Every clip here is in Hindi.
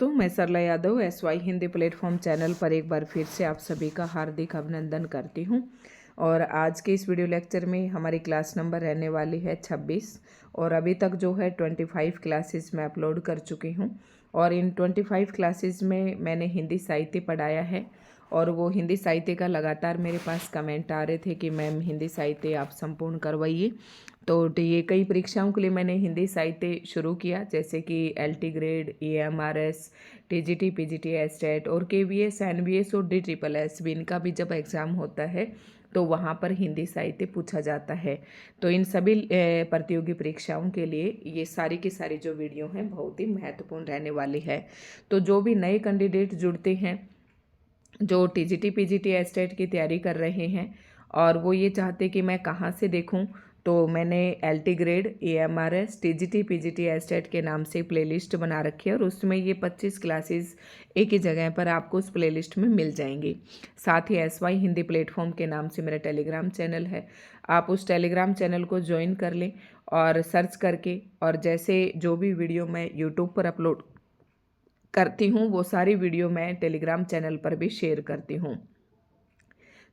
दोस्तों, मैं Sarla Yadav SY Hindi platform channel पर एक बार फिर से आप सभी का हार्दिक अभिनंदन करती हूं। और आज के इस वीडियो लेक्चर में हमारी क्लास नंबर रहने वाली है 26 और अभी तक जो है 25 क्लासेस मैं अपलोड कर चुकी हूं। और इन 25 क्लासेस में मैंने हिंदी साहित्य पढ़ाया है और वो हिंदी साहित्य का लगातार मेरे पास कमेंट आ रहे थे कि मैम हिंदी साहित्य आप संपूर्ण करवाइए। तो ये कई परीक्षाओं के लिए मैंने हिंदी साहित्य शुरू किया, जैसे कि LT grade, EMRS, TGT, PGT, estate और KVS, NVS और DSSS भी, इनका भी जब एग्ज़ाम होता है तो वहाँ पर हिंदी साहित्य पूछा जाता है। तो इन सभी प्रतियोगी परीक्षाओं के लिए ये सारी की सारी जो वीडियो हैं बहुत ही महत्वपूर्ण रहने वाली है। तो जो भी नए कैंडिडेट जुड़ते हैं, जो TGT, PGT, एस्टेट की तैयारी कर रहे हैं और वो ये चाहते कि मैं कहाँ से देखूं, तो मैंने LT grade, EMRS, TGT, PGT, estate के नाम से प्लेलिस्ट बना रखी है और उसमें ये 25 क्लासेस एक ही जगह पर आपको उस प्लेलिस्ट में मिल जाएंगी। साथ ही SY हिंदी प्लेटफॉर्म के नाम से मेरा टेलीग्राम चैनल है, आप उस टेलीग्राम चैनल को ज्वाइन कर लें और सर्च करके, और जैसे जो भी वीडियो मैं यूट्यूब पर अपलोड करती हूँ वो सारी वीडियो मैं टेलीग्राम चैनल पर भी शेयर करती हूँ।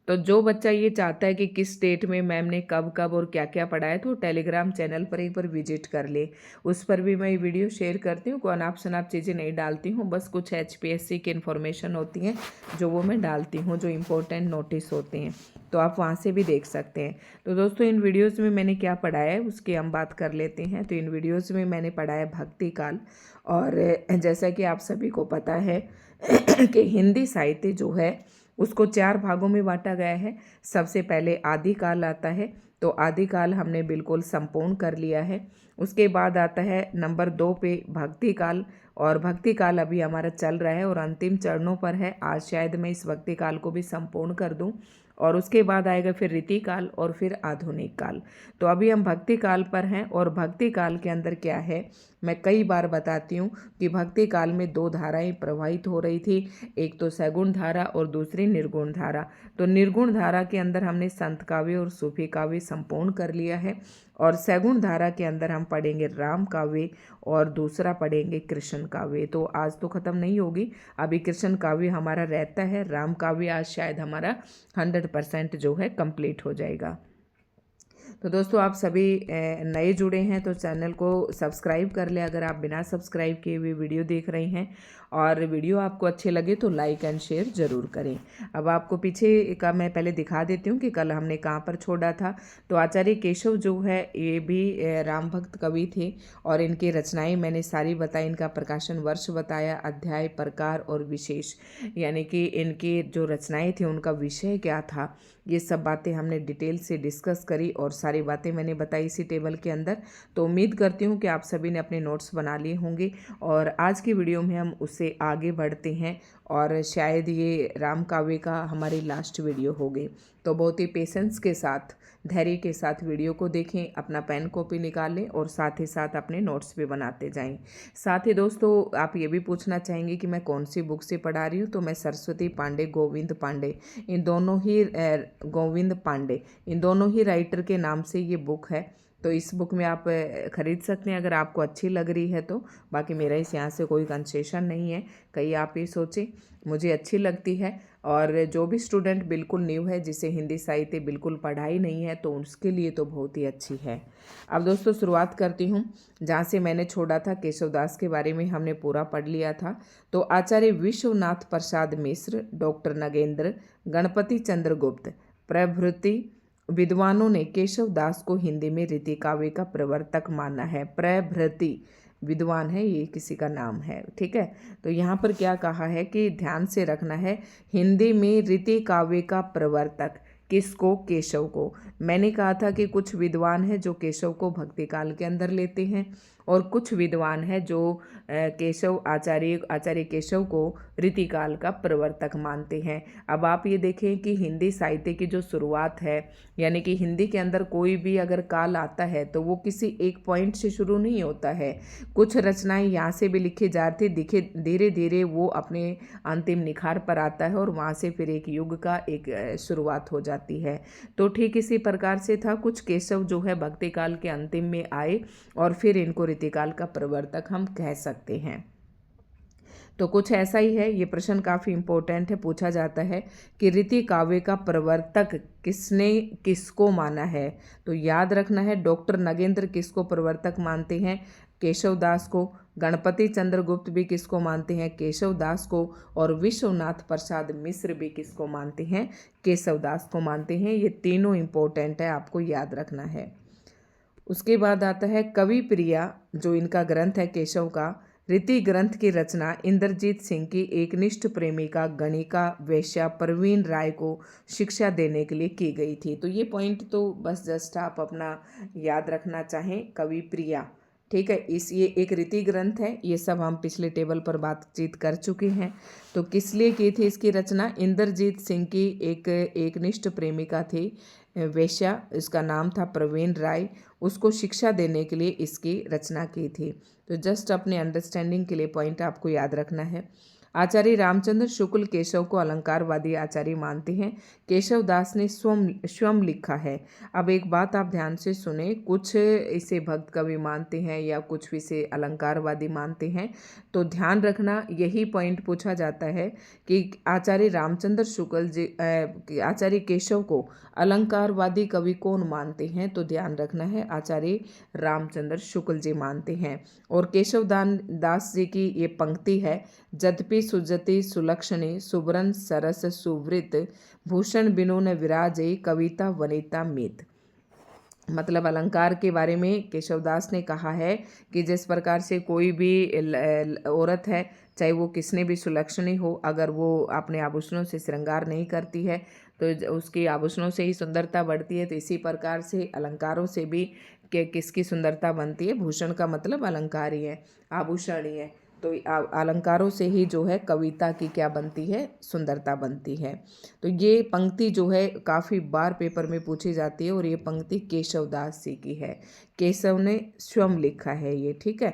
तो जो बच्चा ये चाहता है कि किस डेट में मैम ने कब कब और क्या क्या पढ़ाया, तो टेलीग्राम चैनल पर एक बार विजिट कर ले, उस पर भी मैं वीडियो शेयर करती हूँ। कोई अनाप शनाप चीज़ें नहीं डालती हूँ, बस कुछ HPSC की इन्फॉर्मेशन होती हैं जो वो मैं डालती हूँ, जो इम्पोर्टेंट नोटिस होते हैं, तो आप वहाँ से भी देख सकते हैं। तो दोस्तों, इन वीडियोज़ में मैंने क्या पढ़ाया है उसकी हम बात कर लेते हैं। तो इन वीडियोज़ में मैंने पढ़ाया भक्ति काल, और जैसा कि आप सभी को पता है कि हिंदी साहित्य जो है उसको 4 भागों में बांटा गया है। सबसे पहले आदिकाल आता है, तो आदिकाल हमने बिल्कुल संपूर्ण कर लिया है। उसके बाद आता है नंबर 2 पे भक्ति काल, और भक्ति काल अभी हमारा चल रहा है और अंतिम चरणों पर है। आज शायद मैं इस भक्ति काल को भी संपूर्ण कर दूं, और उसके बाद आएगा फिर रीति काल और फिर आधुनिक काल। तो अभी हम भक्ति काल पर हैं, और भक्ति काल के अंदर क्या है मैं कई बार बताती हूँ कि भक्ति काल में 2 धाराएं प्रवाहित हो रही थी, एक तो सगुण धारा और दूसरी निर्गुण धारा। तो निर्गुण धारा के अंदर हमने संत काव्य और सूफी काव्य संपूर्ण कर लिया है, और सगुण धारा के अंदर हम पढ़ेंगे राम काव्य और दूसरा पढ़ेंगे कृष्ण काव्य। तो आज तो ख़त्म नहीं होगी, अभी कृष्ण काव्य हमारा रहता है, राम काव्य आज शायद हमारा 100% जो है कंप्लीट हो जाएगा। तो दोस्तों, आप सभी नए जुड़े हैं तो चैनल को सब्सक्राइब कर लें अगर आप बिना सब्सक्राइब किए हुए वीडियो देख रहे हैं, और वीडियो आपको अच्छे लगे तो लाइक एंड शेयर ज़रूर करें। अब आपको पीछे का मैं पहले दिखा देती हूँ कि कल हमने कहाँ पर छोड़ा था। तो आचार्य केशव जो है ये भी राम भक्त कवि थे, और इनकी रचनाएं मैंने सारी बताई, इनका प्रकाशन वर्ष बताया, अध्याय, प्रकार और विशेष, यानी कि इनकी जो रचनाएं थी उनका विषय क्या था, ये सब बातें हमने डिटेल से डिस्कस करी और सारी बातें मैंने बताई इसी टेबल के अंदर। तो उम्मीद करती हूँ कि आप सभी ने अपने नोट्स बना लिए होंगे, और आज की वीडियो में हम उससे आगे बढ़ते हैं, और शायद ये राम काव्य का हमारी लास्ट वीडियो होगी। तो बहुत ही पेशेंस के साथ, धैर्य के साथ वीडियो को देखें, अपना पेन कॉपी निकालें और साथ ही साथ अपने नोट्स भी बनाते जाएं। साथ ही दोस्तों, आप ये भी पूछना चाहेंगे कि मैं कौन सी बुक से पढ़ा रही हूँ, तो मैं सरस्वती पांडे, गोविंद पांडे, इन दोनों ही गोविंद पांडे, इन दोनों ही राइटर के नाम से ये बुक है। तो इस बुक में आप ख़रीद सकते हैं अगर आपको अच्छी लग रही है तो। बाकी मेरा इस यहाँ से कोई कंसेशन नहीं है, कहीं आप ये सोचें, मुझे अच्छी लगती है। और जो भी स्टूडेंट बिल्कुल न्यू है, जिसे हिंदी साहित्य बिल्कुल पढ़ाई नहीं है, तो उसके लिए तो बहुत ही अच्छी है। अब दोस्तों, शुरुआत करती हूँ जहाँ से मैंने छोड़ा था। केशवदास के बारे में हमने पूरा पढ़ लिया था। तो आचार्य विश्वनाथ प्रसाद मिश्र, डॉक्टर नगेंद्र, गणपति चंद्र गुप्त प्रभृति विद्वानों ने केशवदास को हिंदी में रीति काव्य का प्रवर्तक माना है। प्रभृति विद्वान है, ये किसी का नाम है, ठीक है। तो यहाँ पर क्या कहा है कि ध्यान से रखना है, हिंदी में रीति काव्य का प्रवर्तक किसको? केशव को। मैंने कहा था कि कुछ विद्वान हैं जो केशव को भक्ति काल के अंदर लेते हैं, और कुछ विद्वान हैं जो आचार्य केशव को रीतिकाल का प्रवर्तक मानते हैं। अब आप ये देखें कि हिंदी साहित्य की जो शुरुआत है, यानी कि हिंदी के अंदर कोई भी अगर काल आता है तो वो किसी एक पॉइंट से शुरू नहीं होता है। कुछ रचनाएं यहाँ से भी लिखी जाती, दिखे धीरे धीरे वो अपने अंतिम निखार पर आता है, और वहाँ से फिर एक युग का एक शुरुआत हो जाती है। तो ठीक इसी प्रकार से था, कुछ केशव जो है भक्ति काल के अंतिम में आए, और फिर इनको रीतिकाल का प्रवर्तक हम कह सकते हैं। तो कुछ ऐसा ही है। ये प्रश्न काफ़ी इम्पोर्टेंट है, पूछा जाता है कि रीति काव्य का प्रवर्तक किसने किसको माना है। तो याद रखना है, डॉक्टर नगेंद्र किसको प्रवर्तक मानते हैं, केशव दास को। गणपति चंद्र गुप्त भी किसको मानते हैं, केशव दास को। और विश्वनाथ प्रसाद मिश्र भी किसको मानते हैं, केशव दास को मानते हैं। ये तीनों इम्पोर्टेंट है, आपको याद रखना है। उसके बाद आता है कवि प्रिया, जो इनका ग्रंथ है केशव का। रीति ग्रंथ की रचना इंद्रजीत सिंह की एकनिष्ठ प्रेमिका गणिका वेश्या प्रवीण राय को शिक्षा देने के लिए की गई थी। तो ये पॉइंट तो बस जस्ट आप अपना याद रखना चाहें, कवि प्रिया, ठीक है। ये एक रीति ग्रंथ है, ये सब हम पिछले टेबल पर बातचीत कर चुके हैं। तो किस लिए की थी इसकी रचना, इंद्रजीत सिंह की एकनिष्ठ प्रेमिका थी वेश्या, इसका नाम था प्रवीण राय, उसको शिक्षा देने के लिए इसकी रचना की थी। तो जस्ट अपने अंडरस्टैंडिंग के लिए पॉइंट आपको याद रखना है। आचार्य रामचंद्र शुक्ल केशव को अलंकारवादी आचार्य मानते हैं। केशव दास ने स्वयं लिखा है। अब एक बात आप ध्यान से सुने, कुछ इसे भक्त कवि मानते हैं या कुछ इसे अलंकारवादी मानते हैं। तो ध्यान रखना, यही पॉइंट पूछा जाता है कि आचार्य रामचंद्र शुक्ल जी आचार्य केशव को अलंकारवादी कवि कौन मानते हैं। तो ध्यान रखना है, आचार्य रामचंद्र शुक्ल जी मानते हैं। और केशव दास जी की ये पंक्ति है, यद्यपि सुजति सुलक्षणे सुब्रन सरस सुवृत भूषण बिनु न विराजे कविता वनिता मीत। मतलब अलंकार के बारे में केशवदास ने कहा है कि जिस प्रकार से कोई भी औरत है, चाहे वो किसने भी सुलक्षणी हो, अगर वो अपने आभूषणों से श्रृंगार नहीं करती है तो उसकी आभूषणों से ही सुंदरता बढ़ती है। तो इसी प्रकार से अलंकारों से भी किसकी सुंदरता बनती है, भूषण का मतलब अलंकार ही है, आभूषण ही है। तो अलंकारों से ही जो है कविता की क्या बनती है, सुंदरता बनती है। तो ये पंक्ति जो है काफ़ी बार पेपर में पूछी जाती है और ये पंक्ति केशवदास जी की है, केशव ने स्वयं लिखा है ये, ठीक है।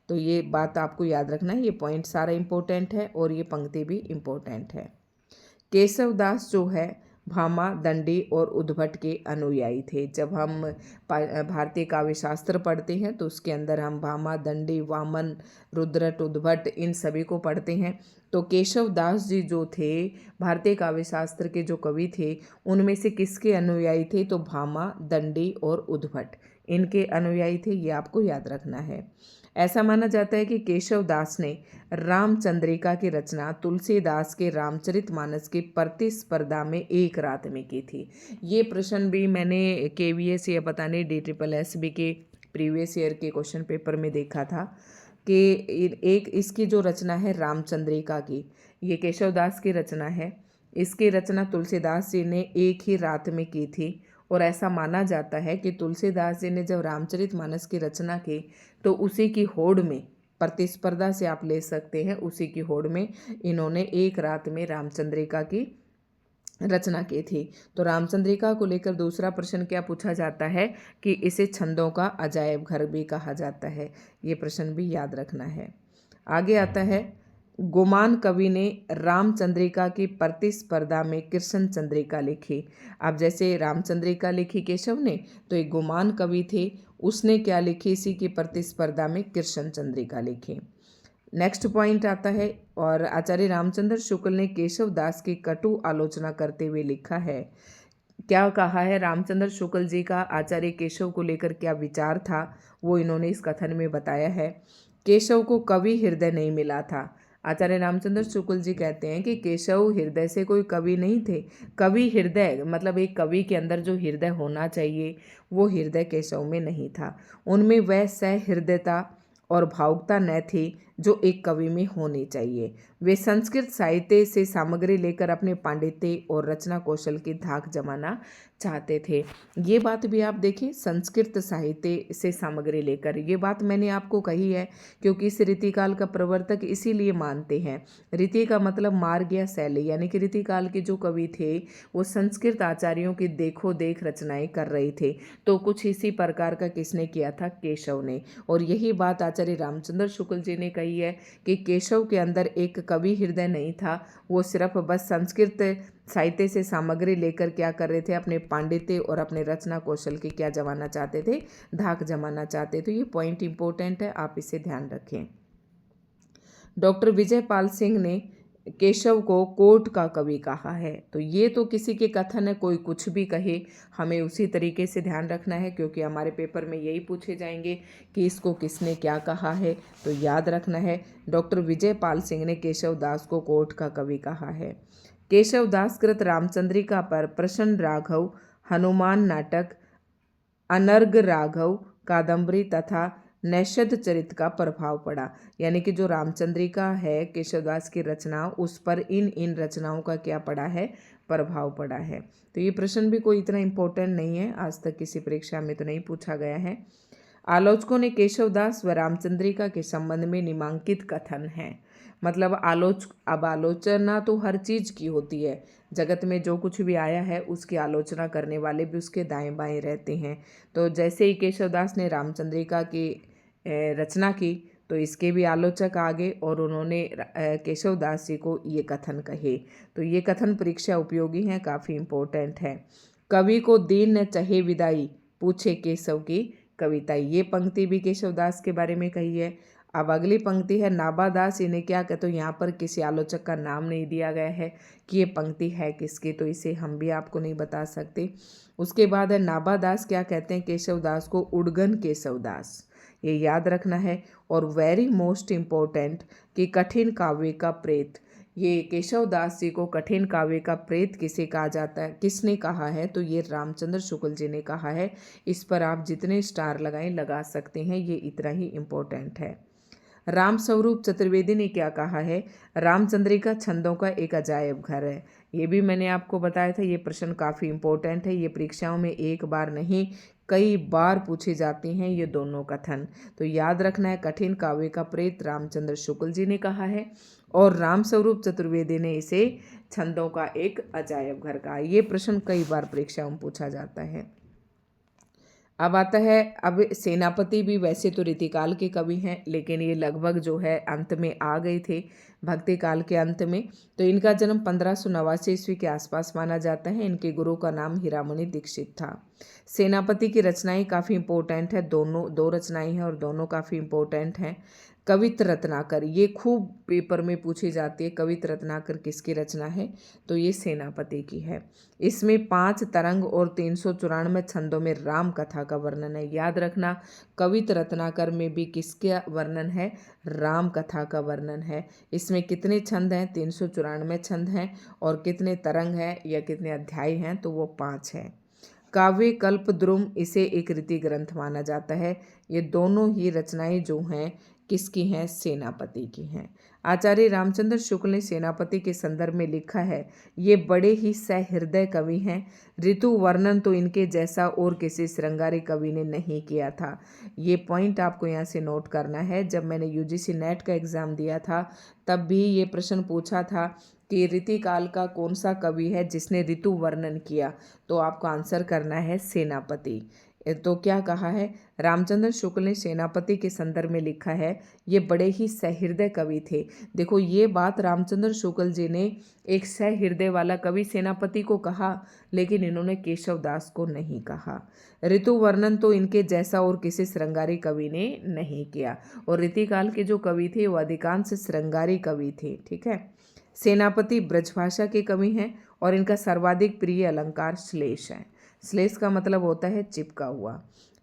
तो ये बात आपको याद रखना है, ये पॉइंट सारा इम्पोर्टेंट है और ये पंक्ति भी इम्पोर्टेंट है। केशवदास जो है भामा, दंडी और उद्भट के अनुयायी थे। जब हम भारतीय काव्य शास्त्र पढ़ते हैं तो उसके अंदर हम भामा, दंडी, वामन, रुद्रट, उद्भट इन सभी को पढ़ते हैं। तो केशवदास जी जो थे भारतीय काव्य शास्त्र के जो कवि थे, उनमें से किसके अनुयायी थे, तो भामा, दंडी और उद्भट, इनके अनुयायी थे। ये आपको याद रखना है। ऐसा माना जाता है कि केशवदास ने रामचंद्रिका की रचना तुलसीदास के रामचरितमानस की प्रतिस्पर्धा में एक रात में की थी। ये प्रश्न भी मैंने KVS या पता नहीं DSSB के प्रीवियस ईयर के क्वेश्चन पेपर में देखा था कि एक इसकी जो रचना है रामचंद्रिका की, ये केशवदास की रचना है। इसकी रचना तुलसीदास जी ने एक ही रात में की थी और ऐसा माना जाता है कि तुलसीदास जी ने जब रामचरितमानस की रचना की तो उसी की होड़ में, प्रतिस्पर्धा से आप ले सकते हैं, उसी की होड़ में इन्होंने एक रात में रामचंद्रिका की रचना की थी। तो रामचंद्रिका को लेकर दूसरा प्रश्न क्या पूछा जाता है कि इसे छंदों का अजायब घर भी कहा जाता है। ये प्रश्न भी याद रखना है। आगे आता है, गुमान कवि ने रामचंद्रिका की प्रतिस्पर्धा में कृष्ण चंद्रिका लिखी। अब जैसे रामचंद्रिका लिखी केशव ने, तो एक गुमान कवि थे, उसने क्या लिखी, इसी की प्रतिस्पर्धा में कृष्ण चंद्रिका लिखी। नेक्स्ट पॉइंट आता है, और आचार्य रामचंद्र शुक्ल ने केशव दास की कटु आलोचना करते हुए लिखा है। क्या कहा है रामचंद्र शुक्ल जी का आचार्य केशव को लेकर क्या विचार था, वो इन्होंने इस कथन में बताया है। केशव को कवि हृदय नहीं मिला था। आचार्य रामचंद्र शुक्ल जी कहते हैं कि केशव हृदय से कोई कवि नहीं थे। कवि हृदय मतलब एक कवि के अंदर जो हृदय होना चाहिए वो हृदय केशव में नहीं था। उनमें वह सहृदयता और भावुकता न थी जो एक कवि में होनी चाहिए। वे संस्कृत साहित्य से सामग्री लेकर अपने पांडित्य और रचना कौशल की धाक जमाना चाहते थे। ये बात भी आप देखें, संस्कृत साहित्य से सामग्री लेकर, ये बात मैंने आपको कही है क्योंकि इस रीतिकाल का प्रवर्तक इसीलिए मानते हैं। रीति का मतलब मार्ग या शैली, यानी कि रीतिकाल के जो कवि थे वो संस्कृत आचार्यों की देखो देख रचनाएं कर रहे थे। तो कुछ इसी प्रकार का किसने किया था, केशव ने। और यही बात आचार्य रामचंद्र शुक्ल जी ने कही है कि केशव के अंदर एक कवि हृदय नहीं था, वो सिर्फ बस संस्कृत साहित्य से सामग्री लेकर क्या कर रहे थे, अपने पांडित्य और अपने रचना कौशल की क्या जमाना चाहते थे, धाक जमाना चाहते थे। ये पॉइंट इंपॉर्टेंट है, आप इसे ध्यान रखें। डॉक्टर विजयपाल सिंह ने केशव को कोर्ट का कवि कहा है। तो ये तो किसी के कथन है, कोई कुछ भी कहे, हमें उसी तरीके से ध्यान रखना है, क्योंकि हमारे पेपर में यही पूछे जाएंगे कि इसको किसने क्या कहा है। तो याद रखना है, डॉक्टर विजयपाल सिंह ने केशव दास को कोर्ट का कवि कहा है। केशव दास कृत रामचंद्रिका पर प्रसन्न राघव, हनुमान नाटक, अनर्ग राघव कादंबरी तथा नैषध चरित का प्रभाव पड़ा। यानी कि जो रामचंद्रिका है केशवदास की रचना, उस पर इन रचनाओं का क्या पड़ा है, प्रभाव पड़ा है। तो ये प्रश्न भी कोई इतना इम्पोर्टेंट नहीं है, आज तक किसी परीक्षा में तो नहीं पूछा गया है। आलोचकों ने केशवदास व रामचंद्रिका के संबंध में निम्नांकित कथन है। मतलब अब आलोचना तो हर चीज़ की होती है, जगत में जो कुछ भी आया है उसकी आलोचना करने वाले भी उसके दाएं बाएं रहते हैं। तो जैसे ही केशवदास ने रामचंद्रिका की रचना की, तो इसके भी आलोचक आ गए और उन्होंने केशवदास जी को ये कथन कहे। तो ये कथन परीक्षा उपयोगी हैं, काफ़ी इम्पोर्टेंट है। कवि को दीन न चहे विदाई, पूछे केशव की कविता। ये पंक्ति भी केशवदास के बारे में कही है। अब अगली पंक्ति है नाभादास, इन्हें क्या कहते, तो यहाँ पर किसी आलोचक का नाम नहीं दिया गया है कि ये पंक्ति है किसकी, तो इसे हम भी आपको नहीं बता सकते। उसके बाद है नाभादास क्या कहते हैं केशवदास को, उड़गन केशवदास, ये याद रखना है। और वेरी मोस्ट इम्पोर्टेंट कि कठिन काव्य का प्रेत, ये केशवदास जी को कठिन काव्य का प्रेत किसे कहा जाता है, किसने कहा है, तो ये रामचंद्र शुक्ल जी ने कहा है। इस पर आप जितने स्टार लगाएं लगा सकते हैं, ये इतना ही इम्पोर्टेंट है। राम स्वरूप चतुर्वेदी ने क्या कहा है, रामचंद्रिका छंदों का एक अजायब घर है। ये भी मैंने आपको बताया था, ये प्रश्न काफ़ी इम्पोर्टेंट है, ये परीक्षाओं में एक बार नहीं कई बार पूछे जाते हैं ये दोनों कथन। तो याद रखना है, कठिन काव्य का प्रेत रामचंद्र शुक्ल जी ने कहा है और राम स्वरूप चतुर्वेदी ने इसे छंदों का एक अजायब घर कहा। ये प्रश्न कई बार परीक्षाओं में पूछा जाता है। अब आता है, अब सेनापति भी वैसे तो रीतिकाल के कवि हैं, लेकिन ये लगभग जो है अंत में आ गए थे, भक्ति काल के अंत में। तो इनका जन्म 1589 ईस्वी के आसपास माना जाता है। इनके गुरु का नाम हीरामणि दीक्षित था। सेनापति की रचनाएं काफ़ी इंपॉर्टेंट है, दो रचनाएं हैं और दोनों काफ़ी इंपॉर्टेंट हैं। कवित रत्नाकर, ये खूब पेपर में पूछी जाती है, कवित रत्नाकर किसकी रचना है, तो ये सेनापति की है। इसमें 5 तरंग और 394 छंदों में राम कथा का वर्णन है। याद रखना, कवित रत्नाकर में भी किसका वर्णन है, राम कथा का वर्णन है। इसमें कितने छंद हैं, 394 छंद हैं, और कितने तरंग हैं या कितने अध्याय हैं, तो वो 5 हैं। काव्य कल्पद्रुम, इसे एक रीति ग्रंथ माना जाता है। ये दोनों ही रचनाएं जो हैं किसकी हैं, सेनापति की हैं। आचार्य रामचंद्र शुक्ल ने सेनापति के संदर्भ में लिखा है, ये बड़े ही सहृदय कवि हैं। ऋतु वर्णन तो इनके जैसा और किसी श्रृंगारी कवि ने नहीं किया था। ये पॉइंट आपको यहाँ से नोट करना है। जब मैंने यूजीसी नेट का एग्ज़ाम दिया था तब भी ये प्रश्न पूछा था कि रीतिकाल का कौन सा कवि है जिसने ऋतु वर्णन किया, तो आपको आंसर करना है सेनापति। तो क्या कहा है, रामचंद्र शुक्ल ने सेनापति के संदर्भ में लिखा है, ये बड़े ही सहृदय कवि थे। देखो, ये बात रामचंद्र शुक्ल जी ने एक सहृदय वाला कवि सेनापति को कहा, लेकिन इन्होंने केशवदास को नहीं कहा। ऋतु वर्णन तो इनके जैसा और किसी श्रृंगारी कवि ने नहीं किया, और रीतिकाल के जो कवि थे वो अधिकांश श्रृंगारी कवि थे। ठीक है। सेनापति ब्रजभाषा के कवि हैं और इनका सर्वाधिक प्रिय अलंकार श्लेष है। श्लेष का मतलब होता है चिपका हुआ।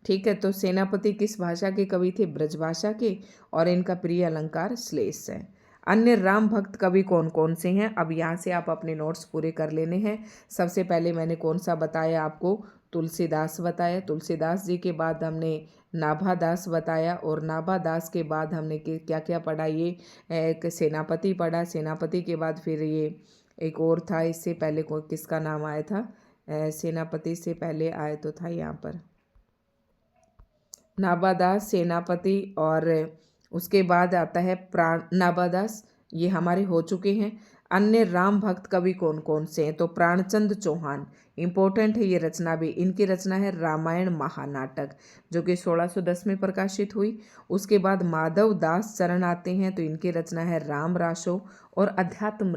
ठीक है, तो सेनापति किस भाषा के कवि थे, ब्रजभाषा के, और इनका प्रिय अलंकार श्लेष है। अन्य राम भक्त कवि कौन कौन से हैं, अब यहाँ से आप अपने नोट्स पूरे कर लेने हैं। सबसे पहले मैंने कौन सा बताया आपको, तुलसीदास बताया। तुलसीदास जी के बाद हमने नाभादास बताया, और नाभादास के बाद हमने क्या क्या पढ़ा, ये एक सेनापति पढ़ा। सेनापति के बाद फिर ये एक और था, इससे पहले किसका नाम आया था, सेनापति से पहले आए तो था यहाँ पर नाभादास, सेनापति, और उसके बाद आता है नाभादास, ये हमारे हो चुके हैं। अन्य राम भक्त कवि कौन कौन से हैं, तो प्राणचंद चौहान, इम्पोर्टेंट है ये रचना भी। इनकी रचना है रामायण महानाटक, जो कि 1610 में प्रकाशित हुई। उसके बाद माधव दास चरण आते हैं, तो इनकी रचना है राम राशो और अध्यात्म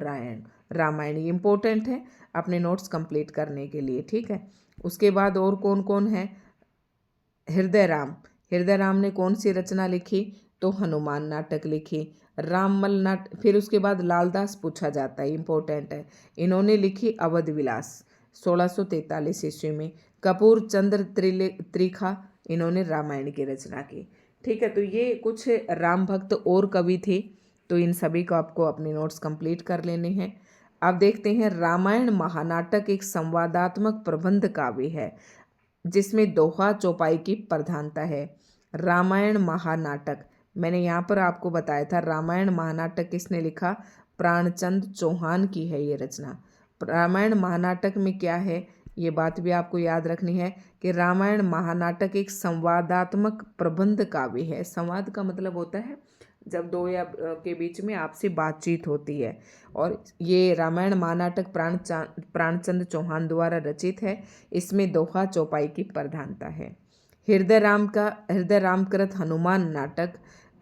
रामायण। ये इम्पोर्टेंट है अपने नोट्स कंप्लीट करने के लिए। ठीक है। उसके बाद और कौन कौन है, हृदय राम ने कौन सी रचना लिखी, तो हनुमान नाटक लिखी। राममल नाट, फिर उसके बाद लालदास पूछा जाता है, इम्पोर्टेंट है। इन्होंने लिखी अवध विलास 1643 ईस्वी में। कपूर चंद्र त्रिखा, इन्होंने रामायण की रचना की। ठीक है, तो ये कुछ राम भक्त और कवि थे, तो इन सभी को आपको अपने नोट्स कंप्लीट कर लेने हैं। अब देखते हैं, रामायण महानाटक एक संवादात्मक प्रबंध काव्य है जिसमें दोहा चौपाई की प्रधानता है। रामायण महानाटक, मैंने यहाँ पर आपको बताया था, रामायण महानाटक किसने लिखा? प्राणचंद चौहान की है ये रचना। रामायण महानाटक में क्या है, ये बात भी आपको याद रखनी है कि रामायण महानाटक एक संवादात्मक प्रबंध काव्य है। संवाद का मतलब होता है जब दो या के बीच में आपसी बातचीत होती है, और ये रामायण महानाटक प्राणचंद चौहान द्वारा रचित है। इसमें दोहा चौपाई की प्रधानता है। हृदय राम कृत हनुमान नाटक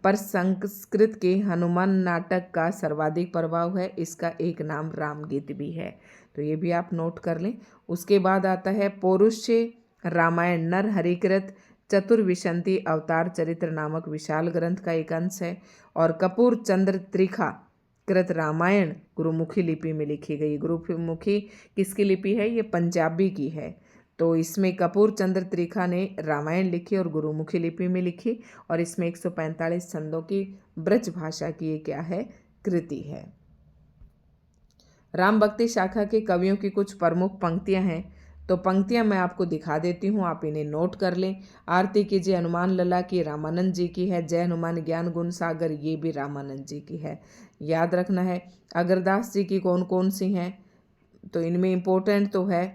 पर संस्कृत के हनुमान नाटक का सर्वाधिक प्रभाव है। इसका एक नाम रामगीत भी है, तो ये भी आप नोट कर लें। उसके बाद आता है पौरुष रामायण नर हरिकृत चतुर्विशंति अवतार चरित्र नामक विशाल ग्रंथ का एक अंश है। और कपूर चंद्र त्रिखा कृत रामायण गुरुमुखी लिपि में लिखी गई। गुरुमुखी किसकी लिपि है? ये पंजाबी की है। तो इसमें कपूर चंद्र त्रिखा ने रामायण लिखी और गुरुमुखी लिपि में लिखी, और इसमें 145 छंदों की ब्रज भाषा की ये क्या है? कृति है। राम भक्ति शाखा के कवियों की कुछ प्रमुख पंक्तियां हैं, तो पंक्तियां मैं आपको दिखा देती हूँ, आप इन्हें नोट कर लें। आरती कीजिए हनुमान लला की, रामानंद जी की है। जय हनुमान ज्ञान गुण सागर, ये भी रामानंद जी की है, याद रखना है। अगरदास जी की कौन कौन सी हैं? तो इनमें इम्पोर्टेंट तो है,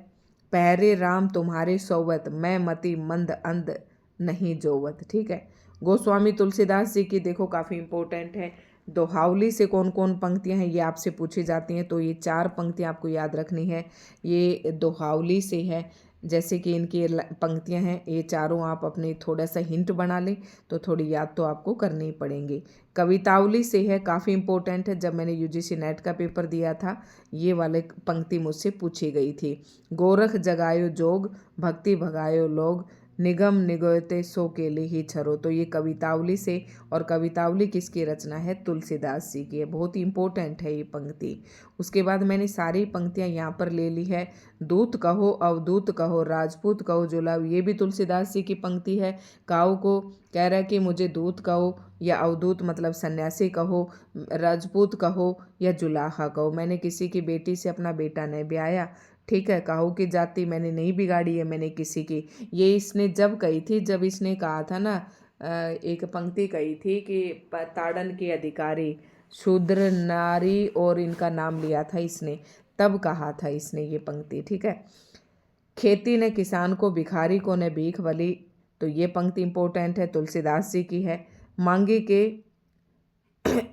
पहरे राम तुम्हारे सोवत, मैं मति मंद अंध नहीं जोवत। ठीक है। गोस्वामी तुलसीदास जी की देखो काफ़ी इम्पोर्टेंट है। दोहावली से कौन कौन पंक्तियां हैं ये आपसे पूछी जाती हैं, तो ये 4 पंक्तियां आपको याद रखनी है, ये दोहावली से है। जैसे कि इनकी पंक्तियां हैं, ये चारों आप अपने थोड़ा सा हिंट बना लें तो थोड़ी याद तो आपको करनी ही पड़ेंगी। कवितावली से है, काफ़ी इम्पोर्टेंट है, जब मैंने यूजीसी नेट का पेपर दिया था ये वाले पंक्ति मुझसे पूछी गई थी। गोरख जगायो जोग, भक्ति भगायो लोग, निगम निगोयते सो केले ही छरो, तो ये कवितावली से, और कवितावली किसकी रचना है? तुलसीदास जी की है। बहुत ही इंपॉर्टेंट है ये पंक्ति। उसके बाद मैंने सारी पंक्तियां यहाँ पर ले ली है। दूत कहो अवधूत कहो, राजपूत कहो जुलाव, ये भी तुलसीदास जी की पंक्ति है। काऊ को कह रहा है कि मुझे दूत कहो या अवधूत मतलब सन्यासी कहो, राजपूत कहो या जुलाहा कहो, मैंने किसी की बेटी से अपना बेटा नहीं ब्याया। ठीक है, काहू की जाति मैंने नहीं बिगाड़ी है मैंने किसी की, ये इसने जब कही थी, जब इसने कहा था ना, एक पंक्ति कही थी कि ताड़न के अधिकारी शूद्र नारी, और इनका नाम लिया था इसने, तब कहा था इसने ये पंक्ति। ठीक है। खेती ने किसान को, भिखारी को ने भीख बली, तो ये पंक्ति इंपॉर्टेंट है, तुलसीदास जी की है।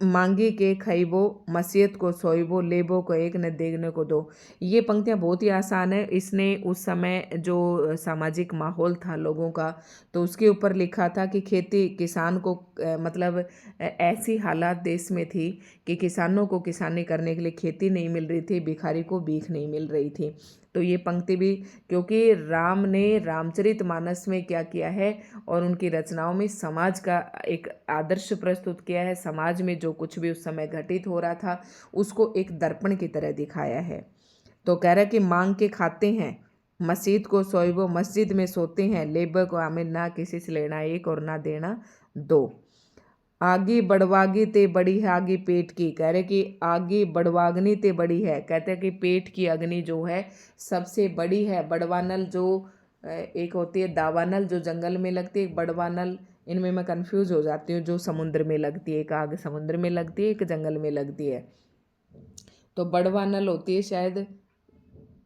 मांगी के खइबो, मसीयत को सोइबो, लेबो को एक न देखने को दो, ये पंक्तियां बहुत ही आसान है। इसने उस समय जो सामाजिक माहौल था लोगों का, तो उसके ऊपर लिखा था कि खेती किसान को मतलब ऐसी हालात देश में थी कि किसानों को किसानी करने के लिए खेती नहीं मिल रही थी, भिखारी को भीख नहीं मिल रही थी। तो ये पंक्ति भी, क्योंकि राम ने रामचरितमानस में क्या किया है और उनकी रचनाओं में समाज का एक आदर्श प्रस्तुत किया है, समाज में जो कुछ भी उस समय घटित हो रहा था उसको एक दर्पण की तरह दिखाया है। तो कह रहा है कि मांग के खाते हैं, मस्जिद को सोइबो, मस्जिद में सोते हैं, लेबर को आमिर, ना किसी से लेना एक और ना देना दो। आगी बढ़वागी ते बड़ी है आगी पेट की, कह रहे कि आगी बढ़वाग्नि ते बड़ी है, कहते हैं कि पेट की अग्नि जो है सबसे बड़ी है। बड़वानल जो एक होती है दावानल जो जंगल में लगती है, एक बड़वानल, इनमें मैं कंफ्यूज हो जाती हूँ, जो समुद्र में लगती है, एक आग समुद्र में लगती है एक जंगल में लगती है। तो बड़वानल होती है शायद,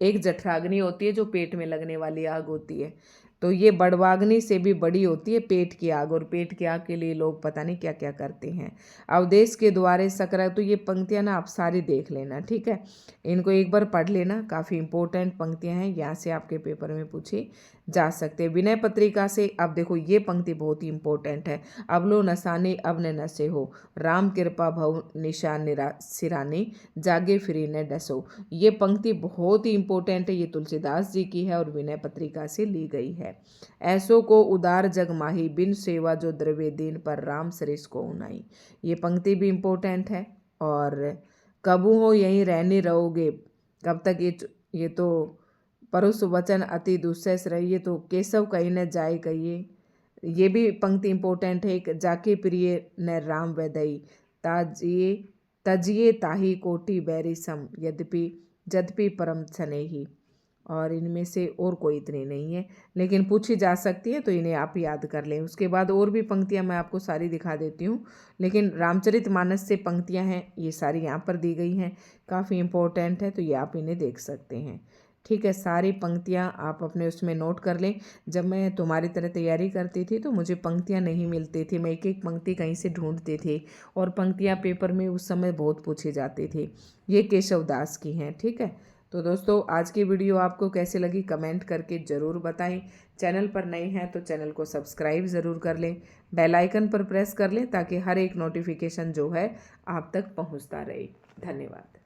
एक जठराग्नि होती है जो पेट में लगने वाली आग होती है। तो ये बड़वाग्नि से भी बड़ी होती है पेट की आग, और पेट की आग के लिए लोग पता नहीं क्या क्या करते हैं। अवदेश के द्वारे सकरा, तो ये पंक्तियां ना आप सारी देख लेना। ठीक है, इनको एक बार पढ़ लेना, काफ़ी इंपॉर्टेंट पंक्तियां हैं, यहाँ से आपके पेपर में पूछी जा सकते हैं। विनय पत्रिका से अब देखो ये पंक्ति बहुत ही इंपॉर्टेंट है। अब लो नसाने अब न नशे हो, राम कृपा भव निशान सिराने, जागे फिरी न डसो। ये पंक्ति बहुत ही इंपॉर्टेंट है, ये तुलसीदास जी की है और विनय पत्रिका से ली गई है। ऐसो को उदार जग माही, बिन सेवा जो द्रव्य दीन, पर राम सरिस को उनाई। ये पंक्ति भी इंपॉर्टेंट है। और कबू हो यहीं रहने रहोगे, कब तक, ये तो परुष वचन अति दुस्सह रहिए, तो केशव कहीं न जाए कहिए। ये भी पंक्ति इंपॉर्टेंट है। एक जाके प्रिय न राम वैदई, ताजिए तजिए ताही कोटि बैरी सम, यद्यपि परम स्नेही। और इनमें से और कोई इतनी नहीं है, लेकिन पूछी जा सकती है तो इन्हें आप याद कर लें। उसके बाद और भी पंक्तियां मैं आपको सारी दिखा देती हूँ, लेकिन रामचरितमानस से पंक्तियां हैं, ये सारी यहाँ पर दी गई हैं, काफ़ी इम्पोर्टेंट है, तो ये आप इन्हें देख सकते हैं। ठीक है, सारी पंक्तियाँ आप अपने उसमें नोट कर लें। जब मैं तुम्हारी तरह तैयारी करती थी तो मुझे पंक्तियाँ नहीं मिलती थी, मैं एक एक पंक्ति कहीं से ढूंढती थी, और पंक्तियाँ पेपर में उस समय बहुत पूछी जाती थी। ये केशव दास की हैं। ठीक है, तो दोस्तों आज की वीडियो आपको कैसे लगी कमेंट करके ज़रूर बताएं। चैनल पर नए हैं तो चैनल को सब्सक्राइब ज़रूर कर लें, बेल आइकन पर प्रेस कर लें ताकि हर एक नोटिफिकेशन जो है आप तक पहुंचता रहे। धन्यवाद।